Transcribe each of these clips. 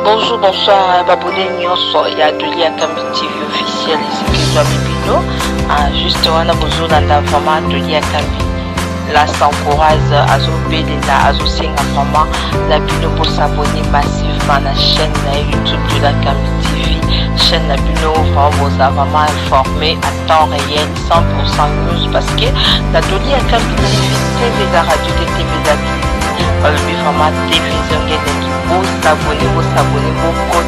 Bonjour, bonsoir, Babouné Nyonso, il y a Adelia Kambi TV officiel ici qui doit Bibino. Juste on a besoin d'un vraiment Adelia Kambi. Là, ça encourage à Zobelina, à Zosenga vraiment la Bino pour s'abonner massivement à la chaîne YouTube de la Kambi TV. Chaîne la Bino vous a vraiment informé à temps réel, 100% news parce que la Adelia Kambi TV, la radio de TV d'Abili. Vraiment télévision vous s'abonnez, beaucoup.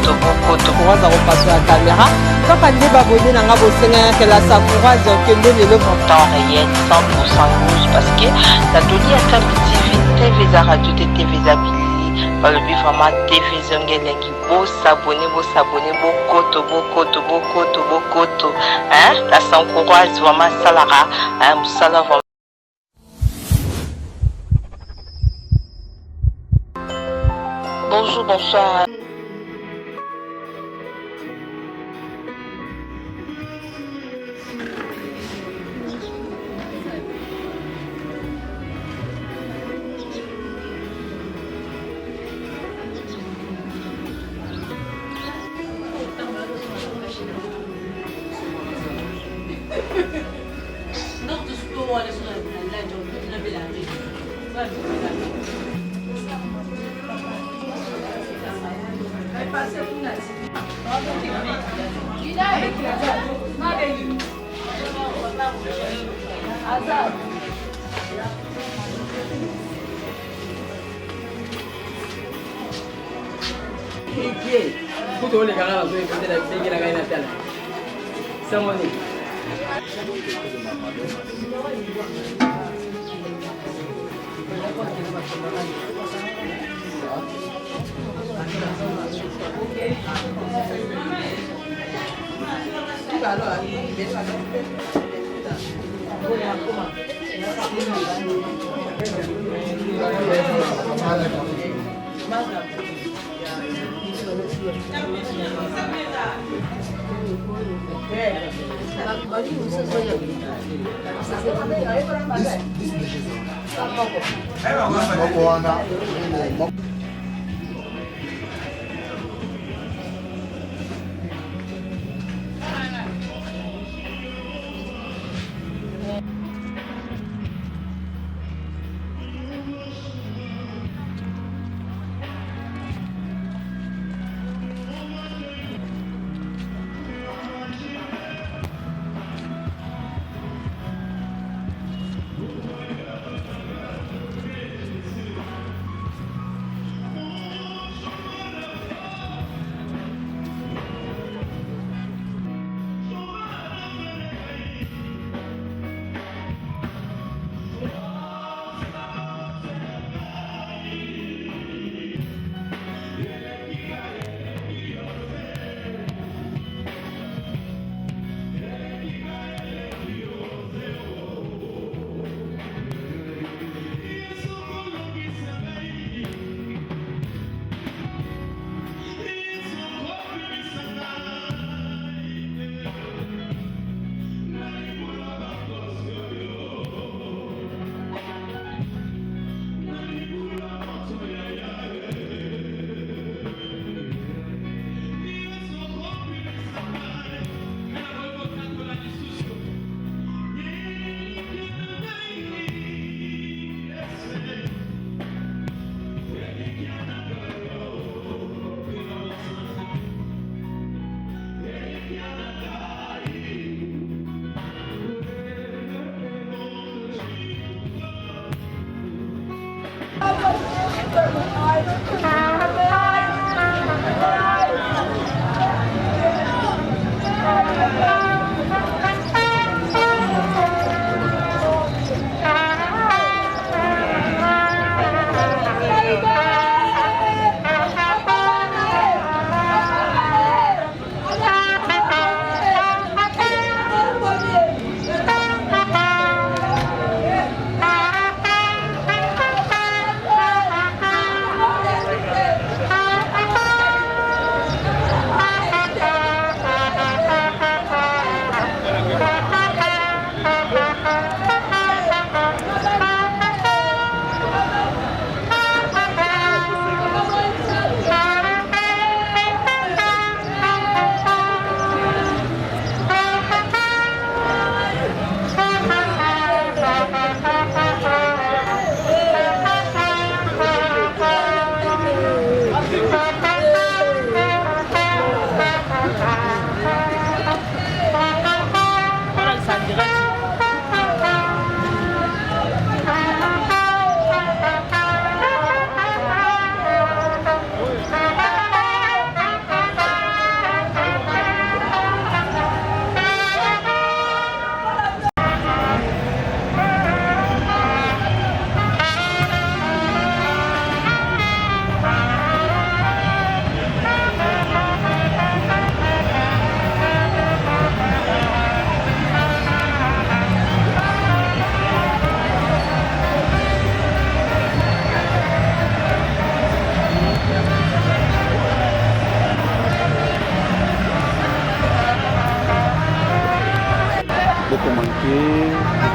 Courage à repasser la caméra. Quand on dit abonné, on a besoin que la courage que le temps réel, 100% news parce que la Doli à Kambi TV, la radio de TV d'Abili. Vraiment télévision vous s'abonnez, beaucoup. La s'encourage vraiment salara, vraiment. Bonjour, bonsoir.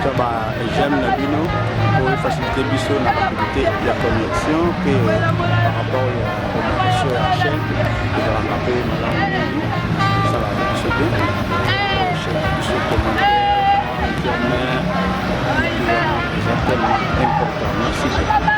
j'aime la bino pour faciliter biso la rapidité de la connexion que par rapport aux missions à la chaîne de la rappeler madame ça va biso bien chaîne biso commentaire c'est tellement important. Merci beaucoup.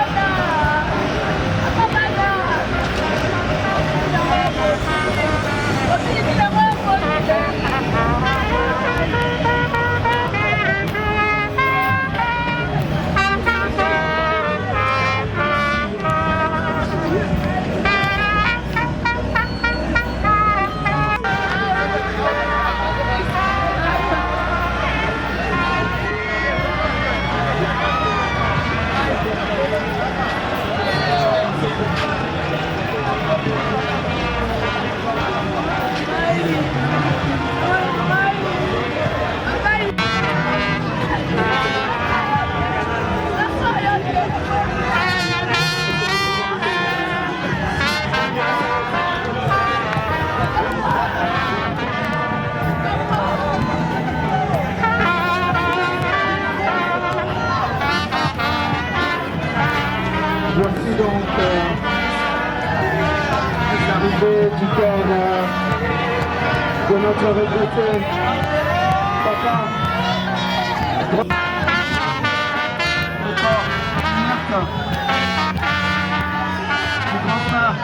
Voici donc l'arrivée du corps de notre regretté papa. Le corps inerte du grand frère.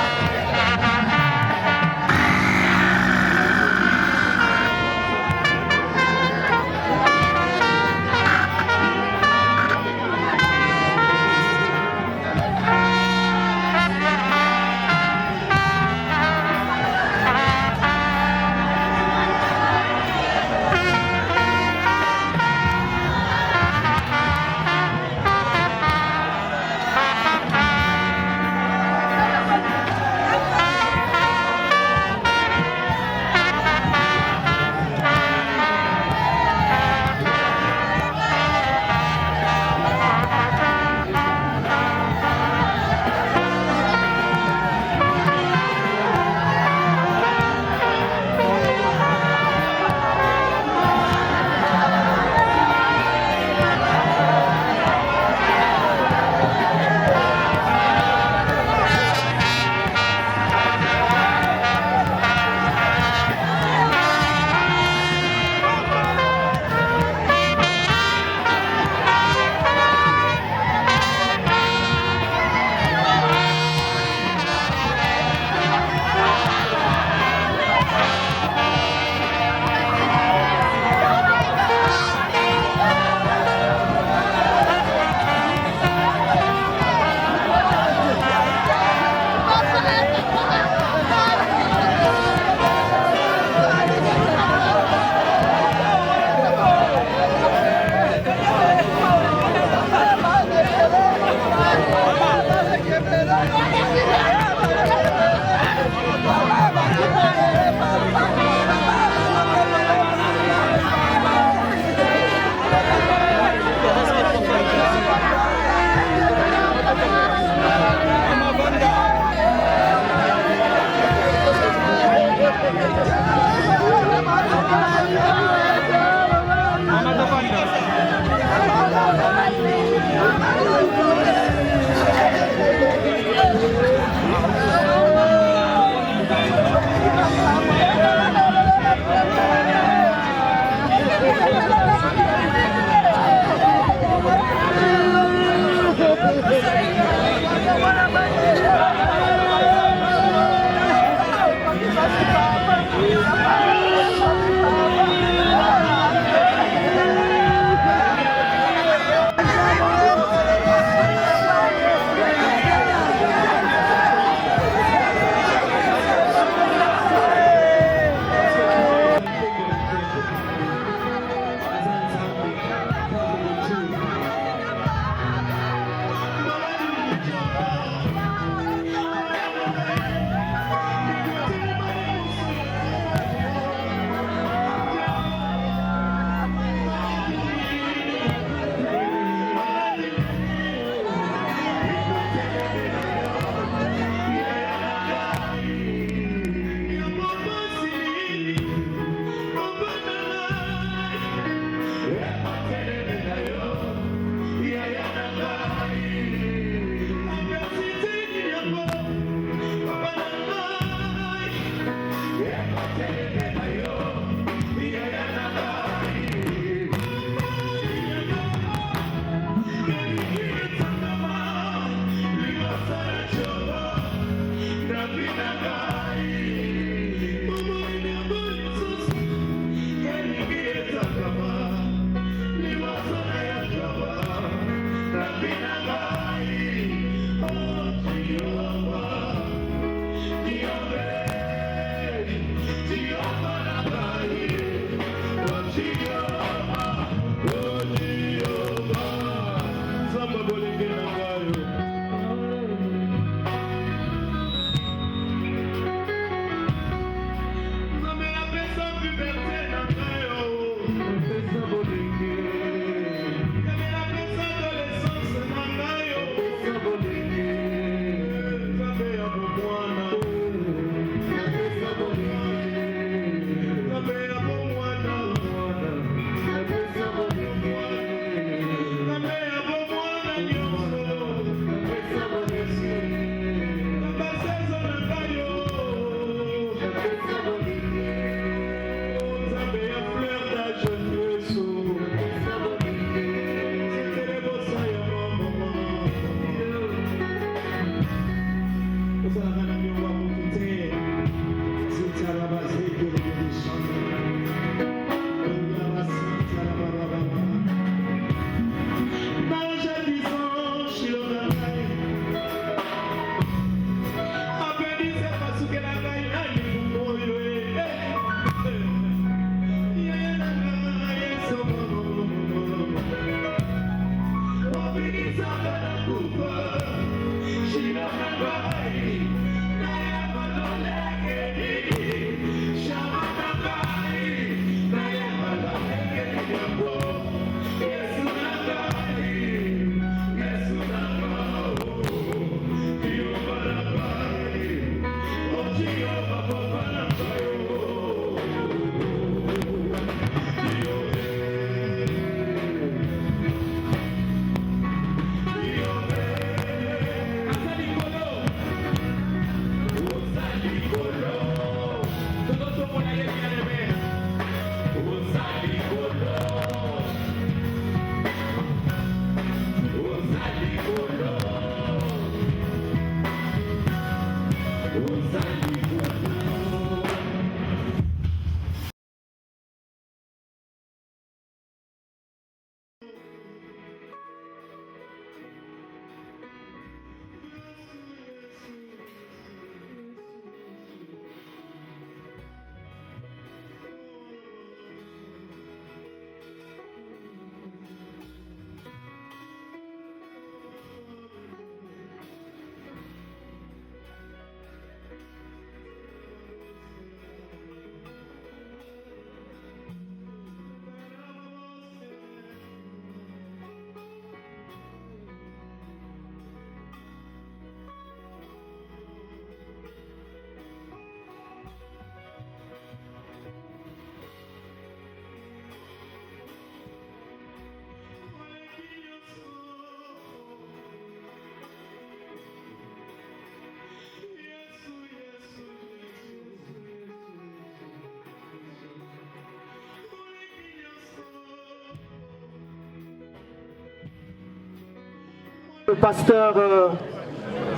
Le pasteur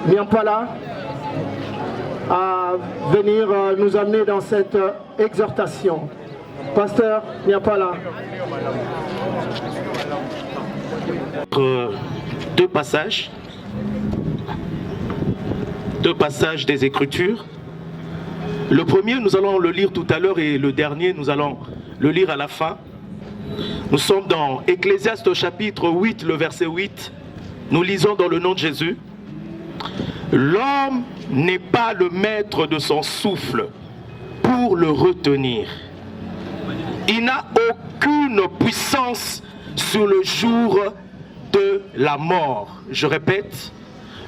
Nyampala à venir nous amener dans cette exhortation. Pasteur Nyampala. Deux passages des Écritures. Le premier, nous allons le lire tout à l'heure et le dernier, nous allons le lire à la fin. Nous sommes dans Ecclésiaste au chapitre 8, le verset 8. Nous lisons dans le nom de Jésus. L'homme n'est pas le maître de son souffle pour le retenir. Il n'a aucune puissance sur le jour de la mort. Je répète,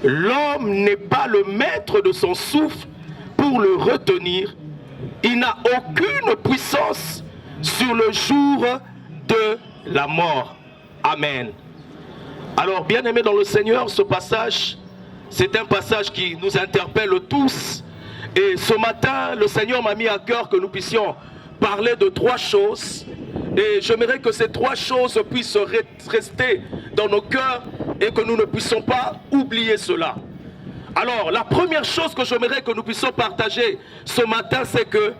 l'homme n'est pas le maître de son souffle pour le retenir. Il n'a aucune puissance sur le jour de la mort. Amen. Alors, bien-aimés dans le Seigneur, ce passage, c'est un passage qui nous interpelle tous. Et ce matin, le Seigneur m'a mis à cœur que nous puissions parler de trois choses. Et j'aimerais que ces trois choses puissent rester dans nos cœurs et que nous ne puissions pas oublier cela. Alors, la première chose que j'aimerais que nous puissions partager ce matin, c'est que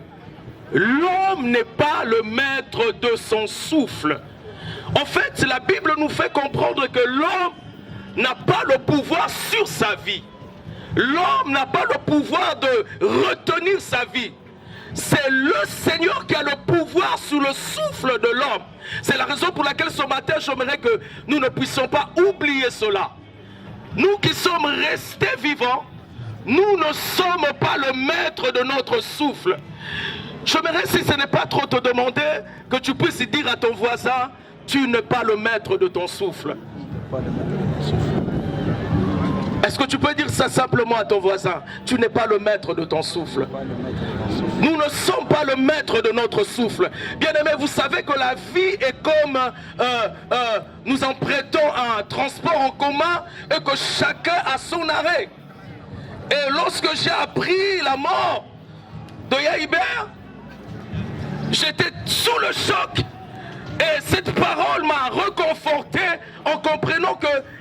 l'homme n'est pas le maître de son souffle. En fait, la Bible nous fait comprendre que l'homme n'a pas le pouvoir sur sa vie. L'homme n'a pas le pouvoir de retenir sa vie. C'est le Seigneur qui a le pouvoir sur le souffle de l'homme. C'est la raison pour laquelle ce matin, j'aimerais que nous ne puissions pas oublier cela. Nous qui sommes restés vivants, nous ne sommes pas le maître de notre souffle. J'aimerais, si ce n'est pas trop te demander, que tu puisses dire à ton voisin, tu n'es pas le maître de ton souffle. Est-ce que tu peux dire ça simplement à ton voisin? Tu n'es pas le maître de ton souffle. Nous ne sommes pas le maître de notre souffle. Bien-aimés, vous savez que la vie est comme nous empruntons un transport en commun et que chacun a son arrêt. Et lorsque j'ai appris la mort de Yaïbert, j'étais sous le choc. Et cette parole m'a reconforté en comprenant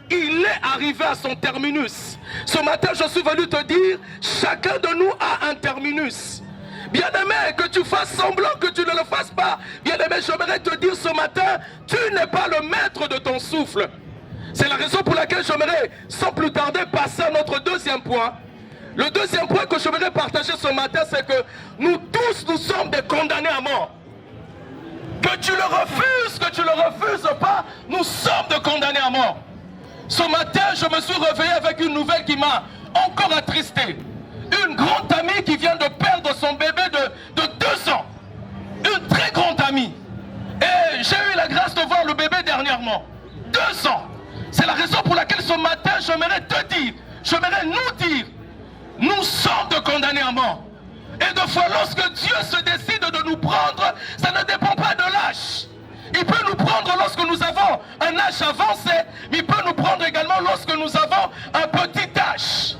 qu'il est arrivé à son terminus. Ce matin, je suis venu te dire, chacun de nous a un terminus. Bien-aimé, que tu fasses semblant que tu ne le fasses pas. Bien-aimé, j'aimerais te dire ce matin, tu n'es pas le maître de ton souffle. C'est la raison pour laquelle j'aimerais, sans plus tarder, passer à notre deuxième point. Le deuxième point que j'aimerais partager ce matin, c'est que nous tous, nous sommes des condamnés à mort. Que tu le refuses pas, nous sommes des condamnés à mort. Ce matin, je me suis réveillé avec une nouvelle qui m'a encore attristé. Une grande amie qui vient de perdre son bébé de 2 ans. Une très grande amie. Et j'ai eu la grâce de voir le bébé dernièrement. 2 ans. C'est la raison pour laquelle ce matin, j'aimerais te dire, j'aimerais nous dire, nous sommes des condamnés à mort. Et de fois, lorsque Dieu se décide de nous prendre, ça ne dépend pas de l'âge. Il peut nous prendre lorsque nous avons un âge avancé, mais il peut nous prendre également lorsque nous avons un petit âge.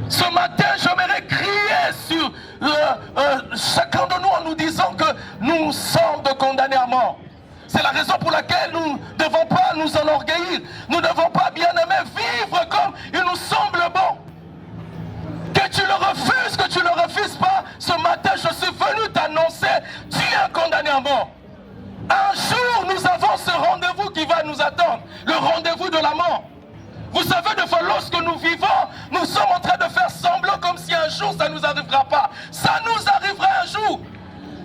Ce matin, j'aimerais crier sur chacun de nous en nous disant que nous sommes de condamnés à mort. C'est la raison pour laquelle nous ne devons pas nous enorgueillir. Nous ne devons pas, bien aimer, vivre comme il nous semble bon. Que tu le refuses pas, ce matin, je suis venu t'annoncer, tu es condamné à mort. Un jour, nous avons ce rendez-vous qui va nous attendre, le rendez-vous de la mort. Vous savez, des fois, lorsque nous vivons, nous sommes en train de faire semblant comme si un jour, ça ne nous arrivera pas. Ça nous arrivera un jour.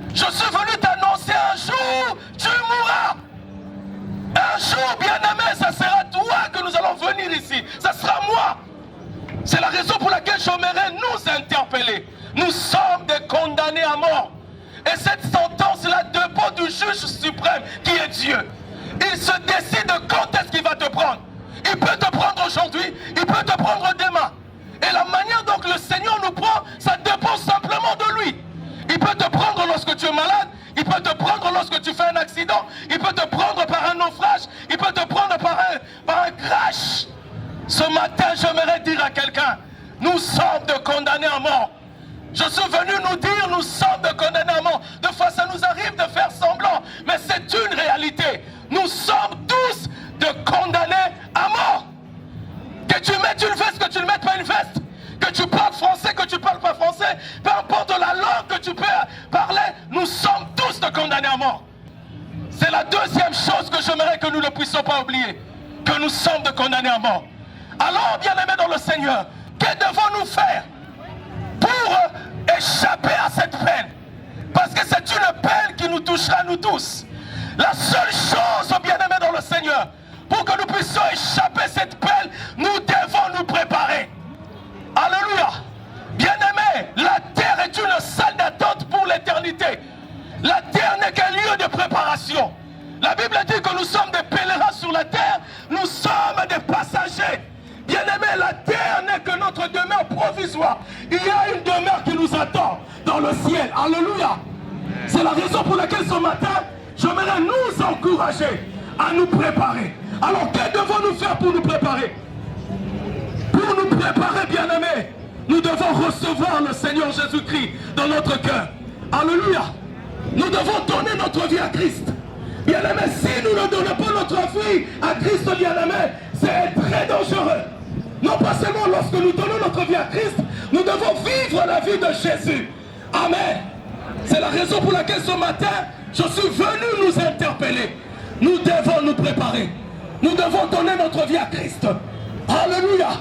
Je suis venu t'annoncer un jour, tu mourras. Un jour, bien-aimé, ça sera toi que nous allons venir ici. Ça sera moi. C'est la raison pour laquelle j'aimerais nous interpeller. Nous sommes des condamnés à mort. Et cette sentence-là dépend du juge suprême qui est Dieu. Il se décide de quand est-ce qu'il va te prendre. Il peut te prendre aujourd'hui, il peut te prendre demain. Et la manière dont le Seigneur nous prend, ça dépend simplement de lui. Il peut te prendre lorsque tu es malade, il peut te prendre lorsque tu fais un accident, il peut te prendre par un naufrage, il peut te prendre par un crash. Ce matin, j'aimerais dire à quelqu'un, nous sommes de condamnés à mort. Je suis venu nous dire, nous sommes de condamnés à mort. De fois, ça nous arrive de faire semblant, mais c'est une réalité. Nous sommes tous de condamnés à mort. Que Que tu mettes une veste, que tu ne mettes pas une veste. Que tu parles français, que tu ne parles pas français. Peu importe la langue que tu peux parler, nous sommes tous de condamnés à mort. C'est la deuxième chose que j'aimerais que nous ne puissions pas oublier. Que nous sommes de condamnés à mort. Alors, bien-aimés dans le Seigneur, que devons-nous faire pour échapper à cette peine? Parce que c'est une peine qui nous touchera nous tous. La seule chose, bien-aimés dans le Seigneur, pour que nous puissions échapper à cette peine, nous devons nous préparer. Alléluia. Bien-aimés, la terre est une salle d'attente pour l'éternité. La terre n'est qu'un lieu de préparation. La Bible dit que nous sommes des pèlerins sur la terre, nous sommes des passagers. Bien-aimés, la terre n'est que notre demeure provisoire. Il y a une demeure qui nous attend dans le ciel. Alléluia. C'est la raison pour laquelle ce matin, j'aimerais nous encourager à nous préparer. Alors, que devons-nous faire pour nous préparer? Pour nous préparer, bien-aimés, nous devons recevoir le Seigneur Jésus-Christ dans notre cœur. Alléluia. Nous devons donner notre vie à Christ. Bien-aimés, si nous ne donnons pas notre vie à Christ, bien-aimés, c'est très dangereux. Non pas seulement lorsque nous donnons notre vie à Christ, nous devons vivre la vie de Jésus. Amen. C'est la raison pour laquelle ce matin, je suis venu nous interpeller. Nous devons nous préparer. Nous devons donner notre vie à Christ. Alléluia.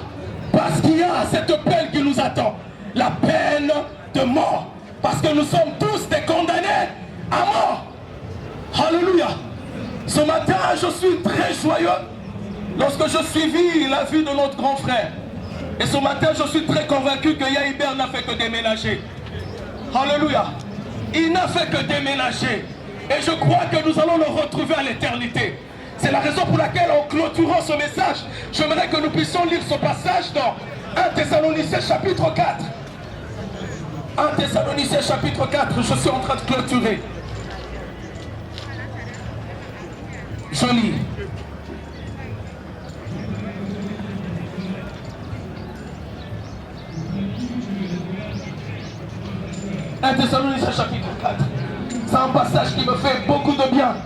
Parce qu'il y a cette peine qui nous attend. La peine de mort. Parce que nous sommes tous des condamnés à mort. Alléluia. Ce matin, je suis très joyeux lorsque je suivis la vie de notre grand frère. Et ce matin, je suis très convaincu que Yaïber n'a fait que déménager. Alléluia. Il n'a fait que déménager. Et je crois que nous allons le retrouver à l'éternité. C'est la raison pour laquelle, en clôturant ce message, j'aimerais que nous puissions lire ce passage dans 1 Thessaloniciens chapitre 4. 1 Thessaloniciens chapitre 4, je suis en train de clôturer. Je lis. Un Thessaloniciens chapitre 4. C'est un passage qui me fait beaucoup de bien.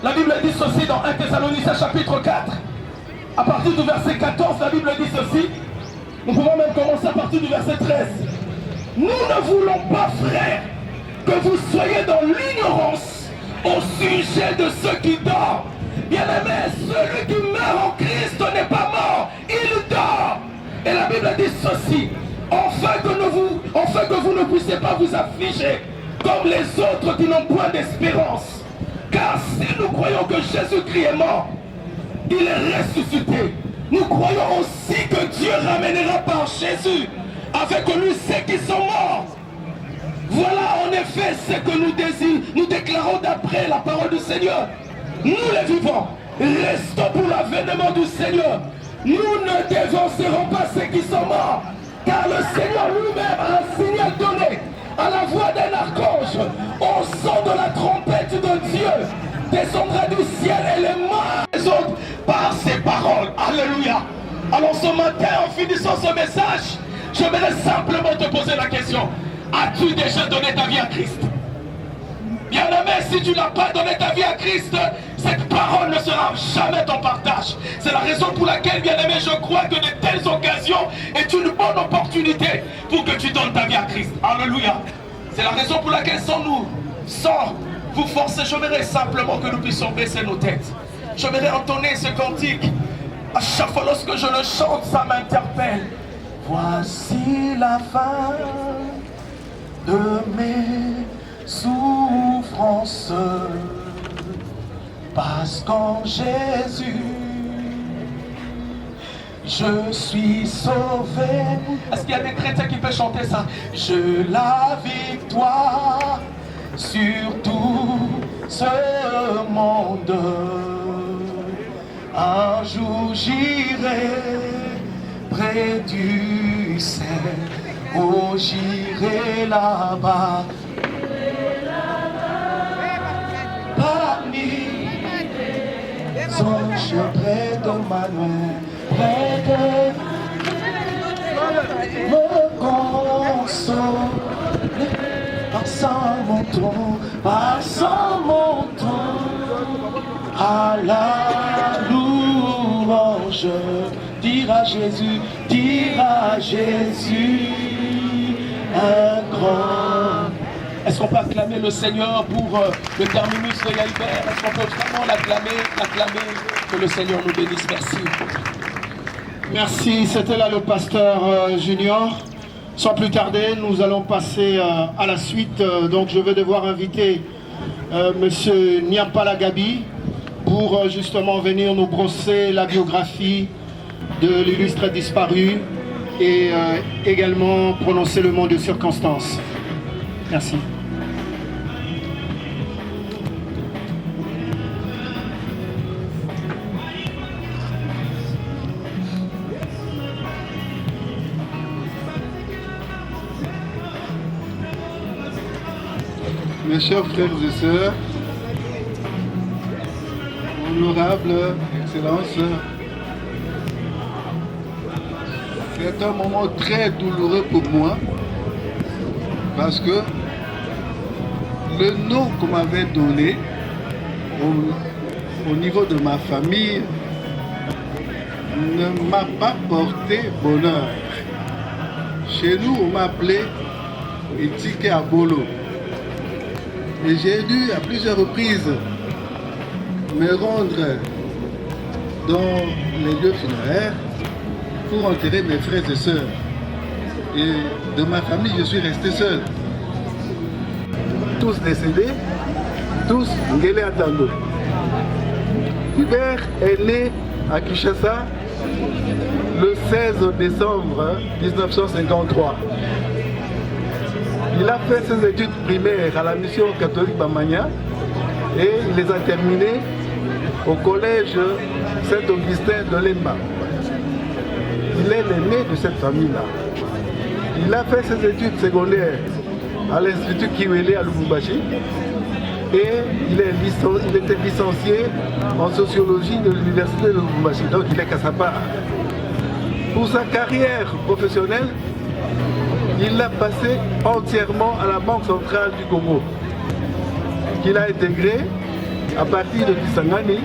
La Bible dit ceci dans 1 Thessaloniciens chapitre 4. À partir du verset 14, la Bible dit ceci. Nous pouvons même commencer à partir du verset 13. Nous ne voulons pas, frères, que vous soyez dans l'ignorance au sujet de ceux qui dorment. Bien-aimé, celui qui meurt en Christ n'est pas mort, il dort. Et la Bible dit ceci. Afin que vous ne puissiez pas vous affliger comme les autres qui n'ont point d'espérance. Car si nous croyons que Jésus-Christ est mort, il est ressuscité. Nous croyons aussi que Dieu ramènera par Jésus avec lui ceux qui sont morts. Voilà en effet ce que nous déclarons d'après la parole du Seigneur. Nous les vivants, restons pour l'avènement du Seigneur. Nous ne dévancerons pas ceux qui sont morts. Car le Seigneur lui-même a un signal donné à la voix d'un archange, au son de la trompette de Dieu, descendra du ciel et les morts les autres par ses paroles. Alléluia. Alors ce matin, en finissant ce message, j'aimerais simplement te poser la question. As-tu déjà donné ta vie à Christ? Bien-aimé, si tu n'as pas donné ta vie à Christ, cette parole ne sera jamais ton partage. C'est la raison pour laquelle, bien-aimé, je crois que de telles occasions est une bonne opportunité pour que tu donnes ta vie à Christ. Alléluia. C'est la raison pour laquelle sans vous forcer, j'aimerais simplement que nous puissions baisser nos têtes. J'aimerais entonner ce cantique. À chaque fois lorsque je le chante, ça m'interpelle. Voici la fin de mes souffrances, parce qu'en Jésus je suis sauvé. Est-ce qu'il y a des chrétiens qui peuvent chanter ça? Je la victoire sur tout ce monde. Un jour j'irai près du ciel. Oh, j'irai là-bas. Parmi les anges près de Manuel, près de me consoler par son manteau, à la louange dire à Jésus un grand. Est-ce qu'on peut acclamer le Seigneur pour le terminus de Yalbert? Est-ce qu'on peut vraiment l'acclamer, que le Seigneur nous bénisse? Merci. Merci, c'était là le pasteur Junior. Sans plus tarder, nous allons passer à la suite. Donc je vais devoir inviter Monsieur Niapala Gabi pour justement venir nous brosser la biographie de l'illustre disparu et également prononcer le mot de circonstance. Merci. Mes chers frères et sœurs, honorable Excellence, c'est un moment très douloureux pour moi parce que le nom qu'on m'avait donné au niveau de ma famille ne m'a pas porté bonheur. Chez nous, on m'appelait Etike Abolo. Et j'ai dû à plusieurs reprises me rendre dans les lieux funéraires pour enterrer mes frères et sœurs. Et de ma famille, je suis resté seul. Tous décédés, tous Ngele Atando. Hubert est né à Kinshasa le 16 décembre 1953. Il a fait ses études primaires à la mission catholique Bamania et il les a terminées au collège Saint-Augustin de Lemba. Il est l'aîné de cette famille-là. Il a fait ses études secondaires à l'Institut Kiwele à Lubumbashi et il était licencié en sociologie de l'Université de Lubumbashi, donc il est Kassapa. Pour sa carrière professionnelle, il l'a passé entièrement à la Banque centrale du Congo, qu'il a intégré à partir de Kisangani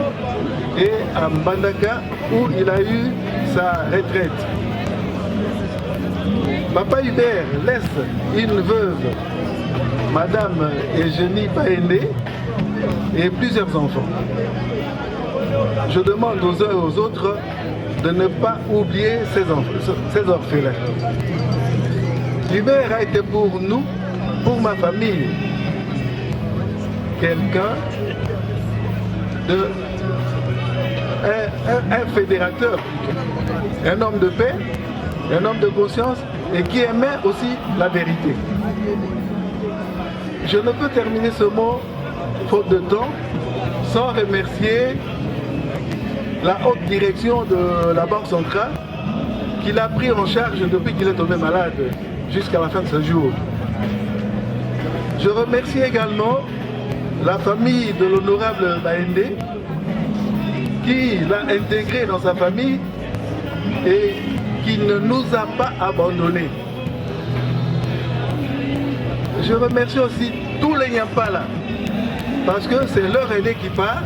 et à Mbandaka où il a eu sa retraite. Papa Hubert laisse une veuve, Madame Eugénie Paende, et plusieurs enfants. Je demande aux uns et aux autres de ne pas oublier ces orphelins. Hubert a été pour nous, pour ma famille, quelqu'un de... un fédérateur, un homme de paix, un homme de conscience et qui aimait aussi la vérité. Je ne peux terminer ce mot, faute de temps, sans remercier la haute direction de la Banque centrale qui l'a pris en charge depuis qu'il est tombé malade jusqu'à la fin de ce jour. Je remercie également la famille de l'honorable Baende qui l'a intégré dans sa famille et qui ne nous a pas abandonnés. Je remercie aussi tous les Nyampala parce que c'est leur aîné qui part.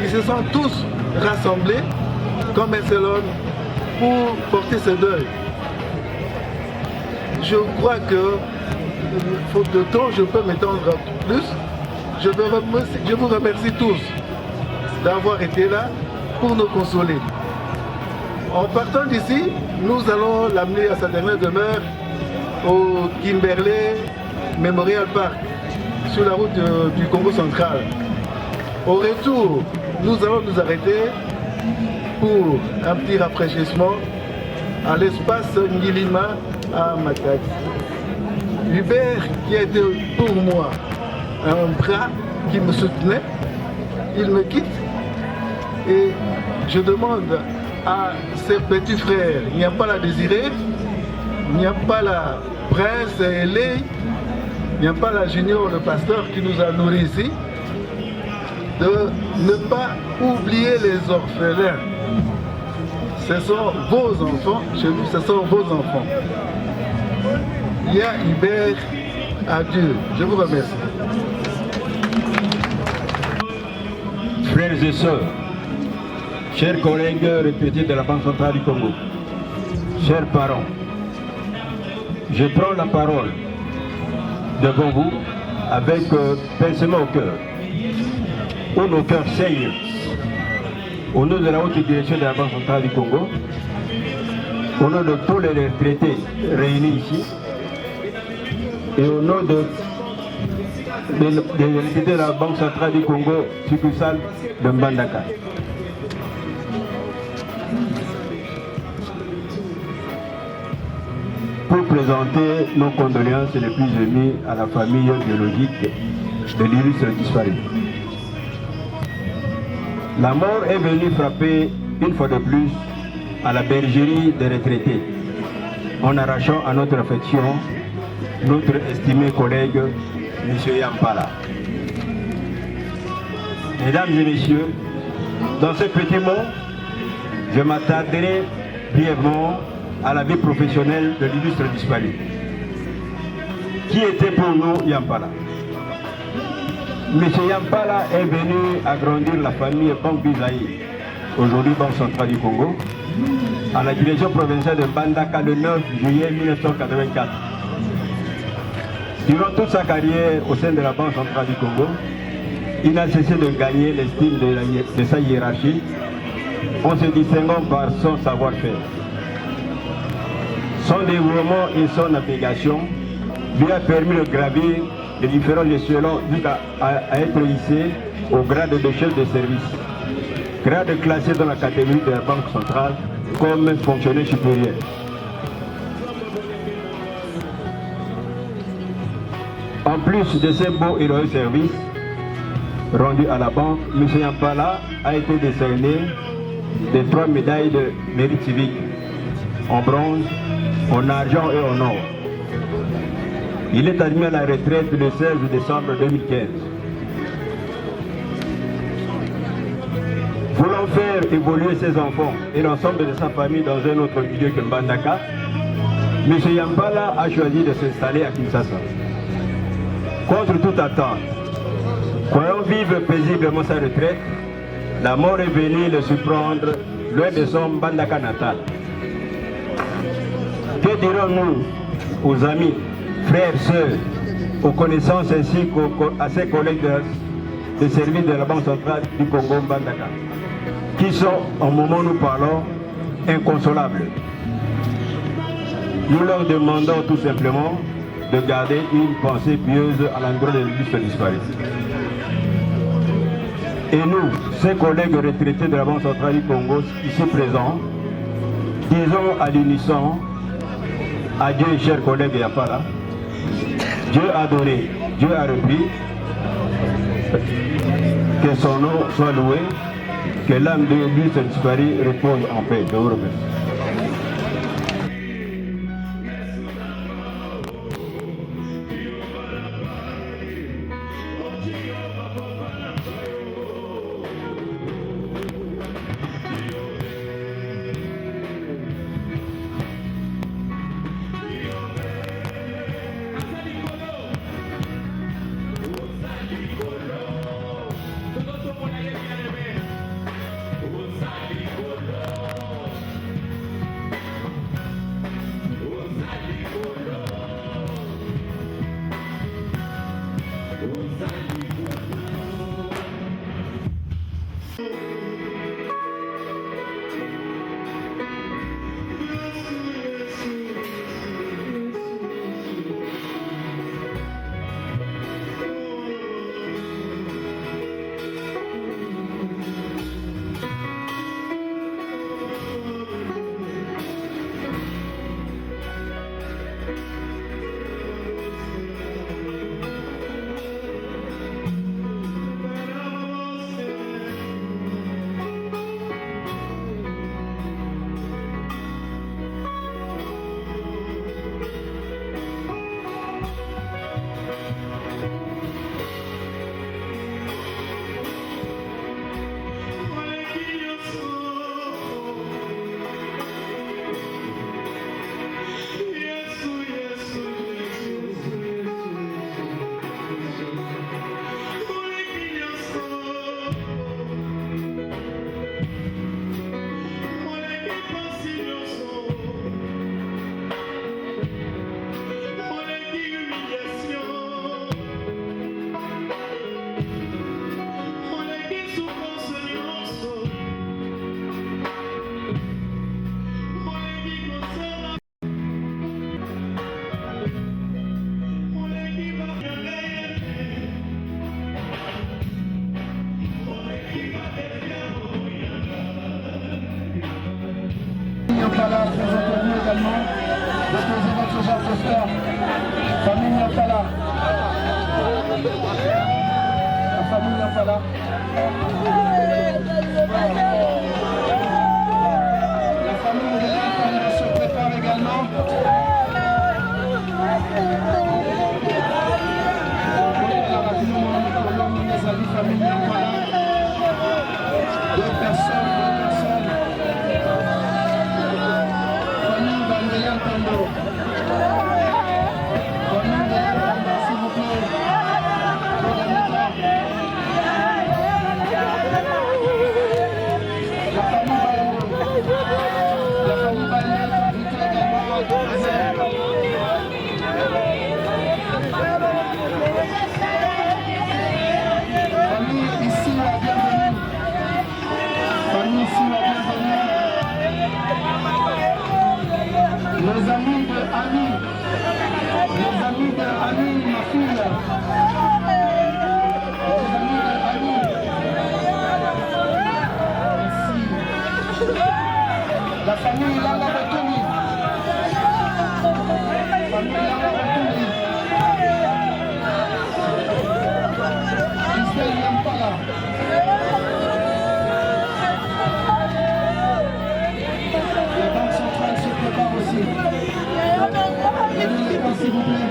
Ils se sont tous rassemblés comme un seul homme pour porter ce deuil. Je crois que, faute de temps, je peux m'étendre plus. Je vous remercie tous d'avoir été là pour nous consoler. En partant d'ici, nous allons l'amener à sa dernière demeure au Kimberley Memorial Park, sur la route du Congo central. Au retour, nous allons nous arrêter pour un petit rafraîchissement à l'espace Ngilima à Matadi. Hubert, qui a été pour moi un bras qui me soutenait, il me quitte et je demande à ses petits frères, il n'y a pas la Désiré, il n'y a pas la Prince Elé, il n'y a pas la Junior, le pasteur qui nous a nourris ici, de ne pas oublier les orphelins. Ce sont vos enfants, chez nous, ce sont vos enfants. Il y a Hubert à Dieu. Je vous remercie. Frères et sœurs, chers collègues retraités de la Banque centrale du Congo, chers parents, je prends la parole devant vous avec pincement au cœur, où nos cœurs saignent, au nom de la haute direction de la Banque centrale du Congo, au nom de tous les retraités réunis ici, et au nom des retraités de la Banque centrale du Congo, succursale de Mbandaka. Pour présenter nos condoléances les plus émues à la famille biologique de l'illustre disparu. La mort est venue frapper une fois de plus à la bergerie des retraités, en arrachant à notre affection notre estimé collègue M. Yampala. Mesdames et messieurs, dans ce petit mot, je m'attarderai brièvement à la vie professionnelle de l'illustre disparu. Qui était pour nous Yampala? M. Yampala est venu agrandir la famille Banque Bisaï, aujourd'hui Banque centrale du Congo, à la direction provinciale de Mbandaka le 9 juillet 1984. Durant toute sa carrière au sein de la Banque centrale du Congo, il n'a cessé de gagner l'estime de sa hiérarchie en se distinguant par son savoir-faire. Son dévouement et son abnégation lui a permis de gravir les différents échelons jusqu'à être hissé au grade de chef de service, grade classé dans la catégorie de la Banque centrale comme fonctionnaire supérieur. En plus de ces beaux et loyaux services rendus à la banque, M. Yampala a été décerné de 3 médailles de mérite civique en bronze, en argent et en or. Il est admis à la retraite le 16 décembre 2015. Voulant faire évoluer ses enfants et l'ensemble de sa famille dans un autre milieu que Mbandaka, M. Yampala a choisi de s'installer à Kinshasa. Contre toute attente, croyant vivre paisiblement sa retraite, la mort est venue le surprendre loin de son Mbandaka natal. Que dirons-nous aux amis, frères, sœurs, aux connaissances ainsi qu'à ses collègues de service de la Banque centrale du Congo Mbandaka, qui sont, au moment où nous parlons, inconsolables? Nous leur demandons tout simplement de garder une pensée pieuse à l'endroit de l'illustre disparu. Et nous, ces collègues retraités de la Banque centrale du Congo, ici présents, disons à l'unisson, adieu chers collègues Yampala, Dieu a donné, Dieu a repris, que son nom soit loué, que l'âme de l'illustre disparu repose en paix. Je vous remercie. Sergent Foster, famille Niapala. La famille Niapala. La famille de l'État se prépare également. Famille Niapala. Deux personnes. Famille Bandéa Tando. Famille Bandéa Tando, s'il vous plaît. La famille Bandéa. La famille Bandéa est invitée également à famille ici la bienvenue. Famille ici la bienvenue. Les amis de Annie. Les amis de Annie, ma fille. Les amis de Annie. Ici. La famille Lala Batoumi. Famille Lala Batoumi. Christelle Niampala. La banque centrale se prépare aussi. Levez les mains s'il vous plaît.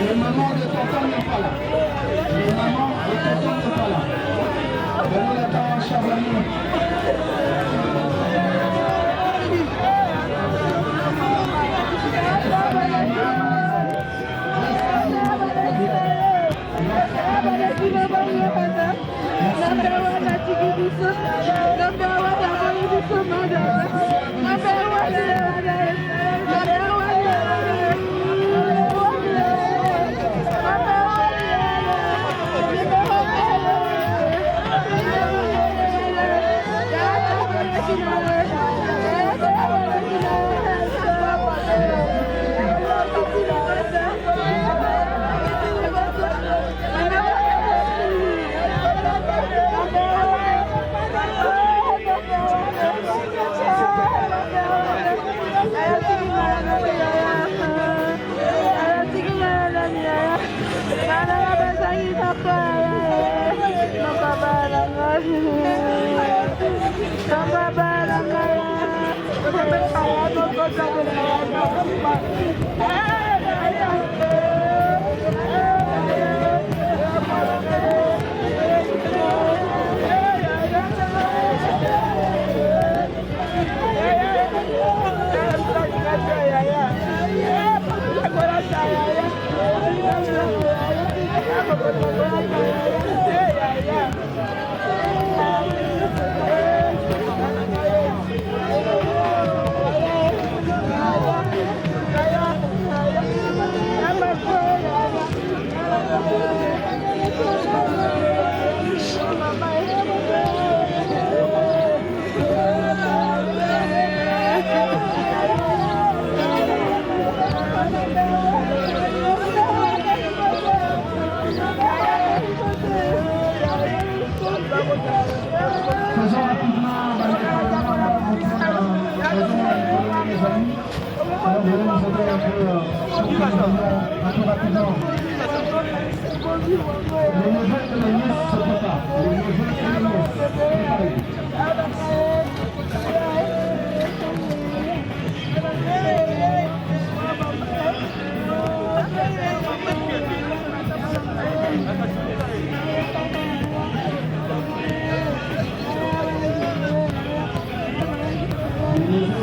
Les mamans de tonton n'est pas là. Les mamans de tonton n'est pas là. Donnez la parole, chers amis. Faisons rapidement les amis. Alors vous allez nous aider un peu rapidement. Les neveux et les nièces se préparent. Les neveux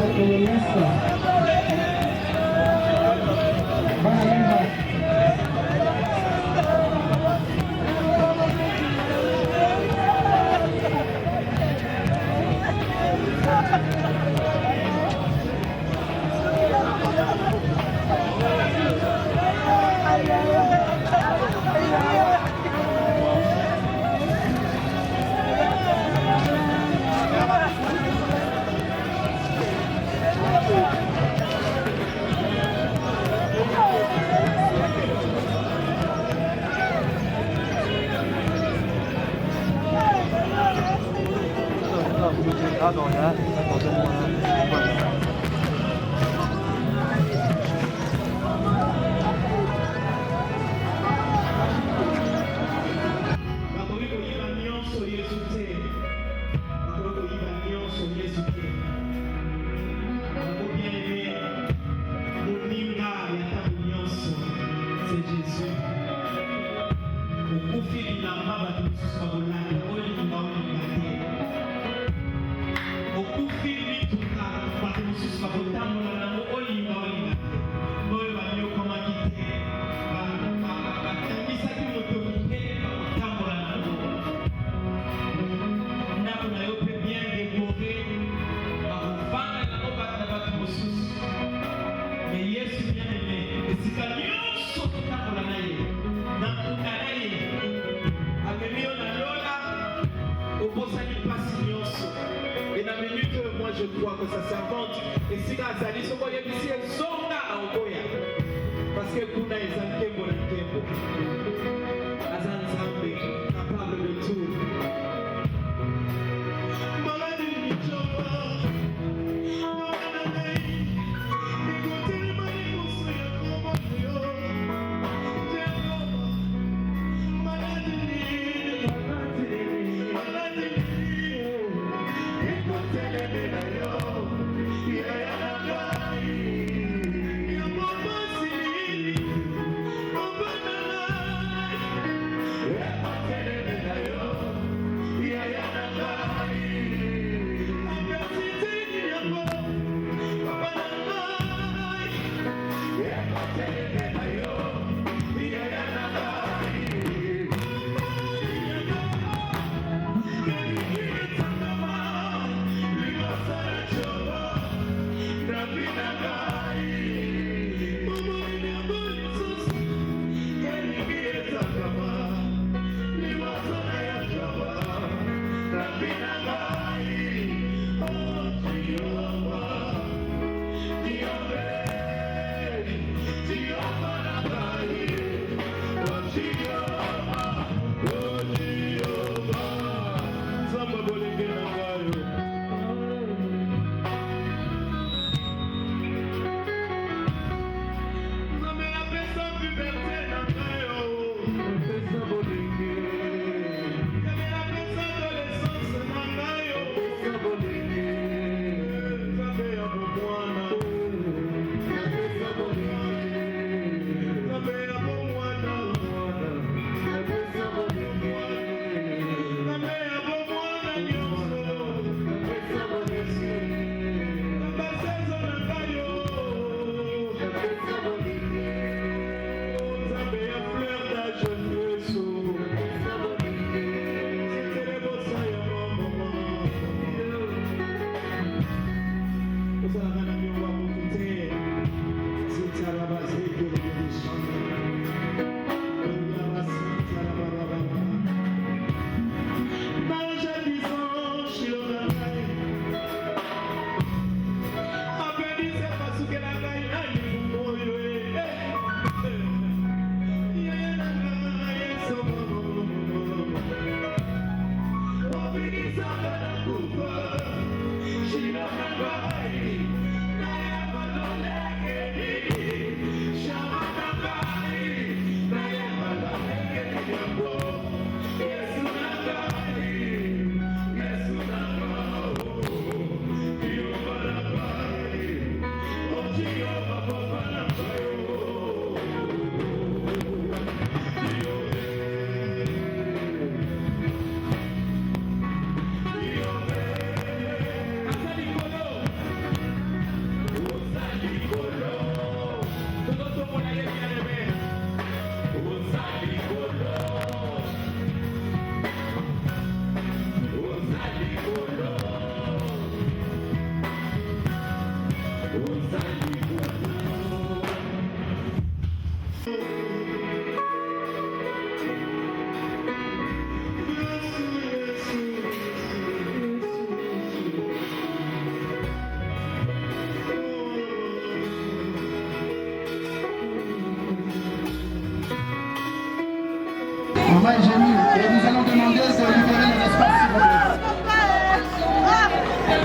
et les nièces, préparez-vous. Je crois que ça s'invente et si grâce à l'issue il y a ici un zonga à Ogoya parce que kuna est un tempo na tempo Azan Zambe capable de tout On va gémir et nous allons demander de libérer les espaces s'il vous plaît.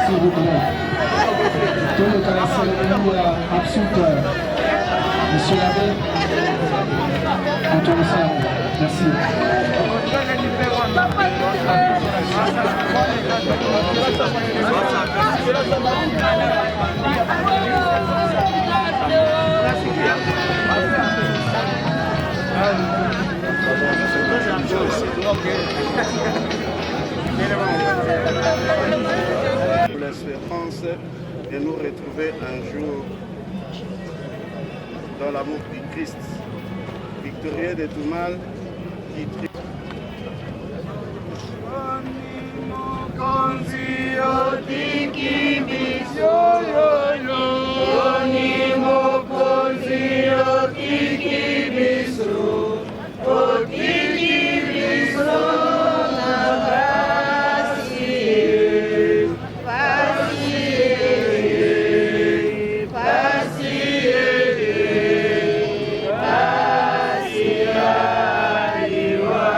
S'il vous plaît. Tout le temps, la cérémonie absurde. Monsieur l'abbé, on tourne ça. Merci. Pour l'espérance de nous retrouver un jour dans l'amour du Christ, victorieux de tout mal, qui Pasiwa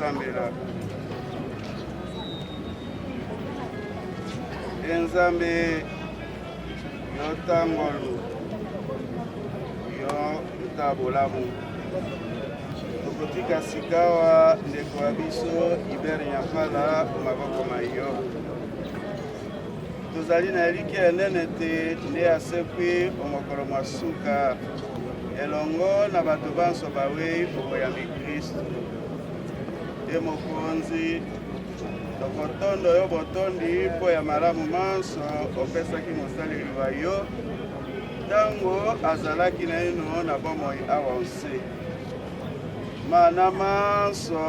tokosambela. Nzambe yo tangolu yo ntabolamu tokotika sikawa ndeko ya biso Hubert Nyampala maboko mayo tozali na eliki enene te nde asekwi omokolo mwa suka elongo na bato banso bawei okoyambi Kristu ye mokonzi tokotondo yo botondi mpo ya malamu manso opesaki mosaleli wa yo ntango azalaki na ino na bomoi awa onse mana manso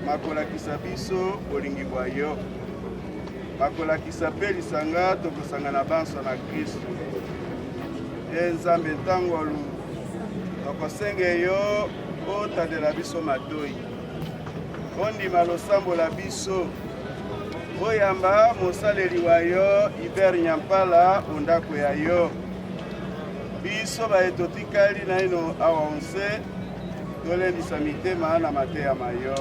makolakisa biso bolingi bwa yo makolakisa mpe lisanga tokosanga na banso na Kristu ye Nzambe ntango olu tokosenge yo otandela biso matoi ondima losambo la biso oyamba mosaleli wa yo Hubert Nyampala ondako ya yo biso baye totikali na ino awa onse tolendisa mitema na mateya mayo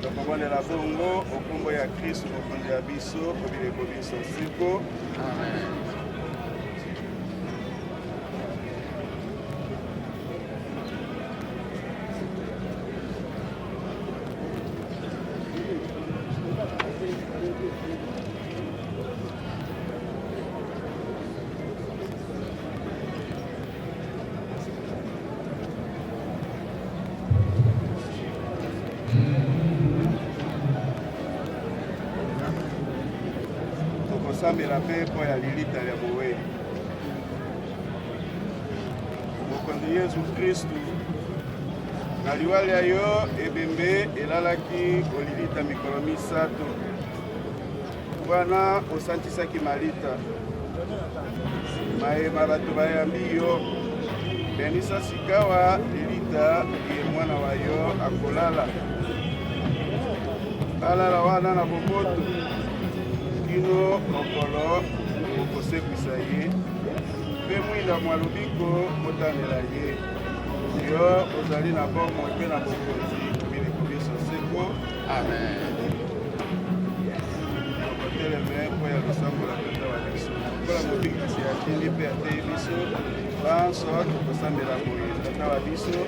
tokobonela bongo okombo ya Kristu mokonzi ya biso obileko biso siko amen. Sambela mpe mpo ya lilita ya moweli mokonzi Yesu Kristu na liwali ya yo ebembe elalaki olilita mikolo misato wana osantisaki malita mayema bato bayambi yo benisa sikawa lilita ye mwana wa yo akolala alala wana na bomoto kino mokolo okosekwisa ye mpe mwinda mwa lobiko motanela ye yo ozali na bomoi mpe na bokonzi bileko biso seko amen. Tokoteleme mpo ya losambo la tata wa biso mpola mobikisi atindi mpe atei biso banso tokosambela boye tata wa biso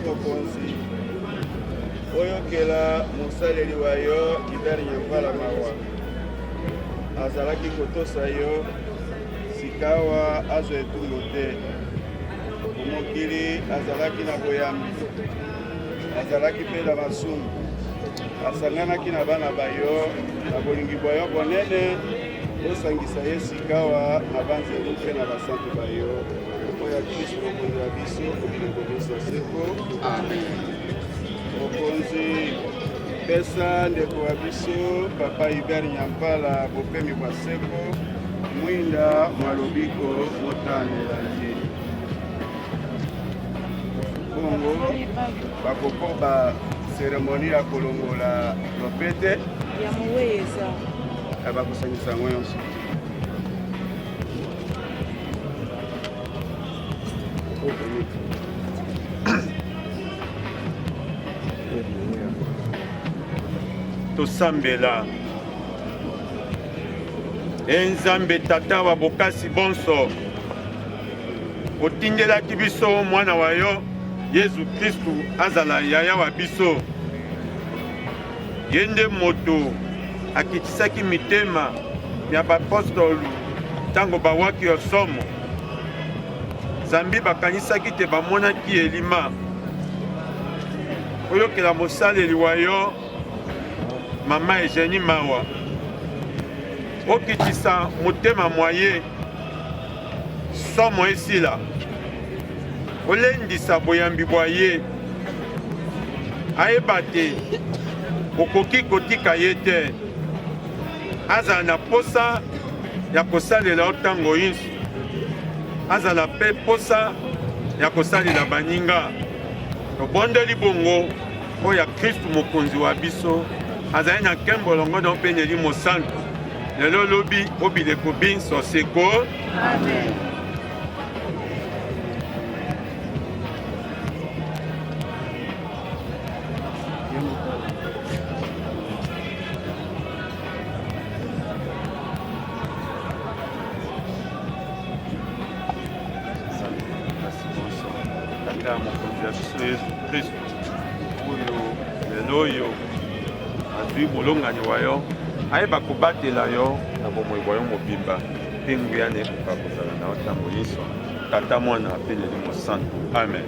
mokonzi oyokela mosaleli wa yo Hubert Nyampala mawa azalaki kotosa yo sikawa azwa etumbu te mokili azalaki na boyambi azalaki mpe na masumu asanganaki na bana bayo na bolingi bwa yo bonene osangisa ye sikawa na banzelu mpe na basantu bayo oya Kristu mokonzi ya biso obileko biso seko amen. Mokonzi pesa ndeko wa biso papa Hubert Nyampala bopemi bwa seko mwinda mwalobiko motanela ye bongo bakokoba seremoni ya kolongola lopete ya moweza bakosangisa yango nyonso tosambela Nzambe tata wa bokasi bonso otindelaki biso mwana wa yo Yesu Kristu azala yaya wa biso yende moto akitisaki mitema ya bapostolu ntango bawaki yo somo Zambi bakanisaki te bamonaki elima oyokela mosaleli wa yo mama Eugenie mawa okitisa motema mwaye somo esila olendisa boyambi bwa ye ayeba te okoki kotika ye te azala na posa ya kosalela yo ntango nyonso azala mpe posa ya kosalela baninga tobondeli bongo oyo ya kristu mokonzi wa biso azali na nkembo longo na openyeli mosantu lelo lobi obileko binso seko amen. Tata mokonzi ya biso yesu kristu oyo lelo oyo azwi molongani wa yo ayeba kobatela yo na bomoi bwa yo mobimba mpe nguyana ekoka kozala na yo ntango nyonso tata mwana apeleli mosantu amen.